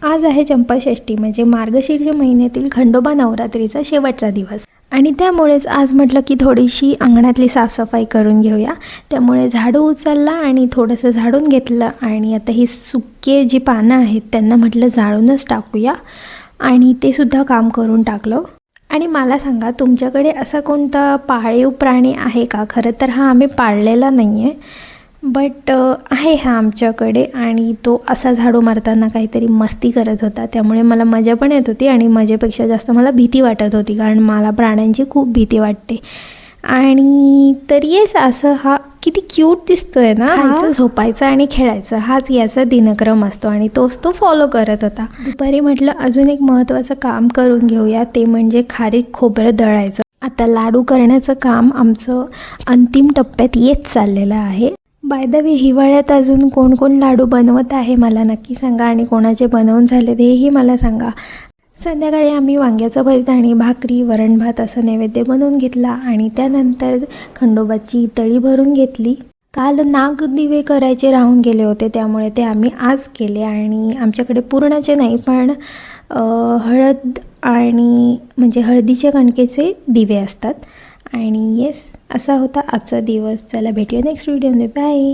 आज आहे चंपाषष्ठी म्हणजे मार्गशीर्ष महिन्यातील खंडोबा नवरात्रीचा शेवटचा दिवस आणि त्यामुळेच आज म्हटलं की थोडीशी अंगणातली साफसफाई करून घेऊया। त्यामुळे झाडू उचलला आणि थोडंसं झाडून घेतलं आणि आता ही सुके जी पानं आहेत त्यांना म्हटलं जाळूनच टाकूया आणि ते सुद्धा काम करून टाकलं। आणि मला सांगा तुमच्याकडे असा कोणता पाळीव प्राणी आहे का? खरं तर हा आम्ही पाळलेला नाही आहे, बट आहे हा आमच्याकडे आणि तो असा झाडू मारताना काहीतरी मस्ती करत होता, त्यामुळे मला मजा पण येत होती आणि मजेपेक्षा जास्त मला भीती वाटत होती, कारण मला प्राण्यांची खूप भीती वाटते। आणि तर येस असं हा किती क्यूट दिसतोय ना, खायचं झोपायचं आणि खेळायचं हाच याचा दिनक्रम असतो आणि तोच तो फॉलो करत होता। दुपारी म्हटलं अजून एक महत्त्वाचं काम करून घेऊया, ते म्हणजे खारीक खोबरं दळायचं। आता लाडू करण्याचं काम आमचं अंतिम टप्प्यात येत चाललेलं आहे। बाय द वे हिवाळ्यात अजून कोण कोण लाडू बनवत आहे मला नक्की सांगा आणि कोणाचे बनवून झाले हेही मला सांगा। संध्याकाळी आम्ही वांग्याचं भरीत आणि भाकरी वरण भात असं नैवेद्य बनवून घेतला आणि त्यानंतर खंडोबाची तळी भरून घेतली। काल नाग दिवे करायचे राहून गेले होते, त्यामुळे ते आम्ही आज केले आणि आमच्याकडे पुरणाचे नाही पण हळद आणि म्हणजे हळदीच्या कणकेचे दिवे असतात। आणि येस असा होता आजचा दिवस। चला भेटूया नेक्स्ट व्हिडिओमध्ये, बाय।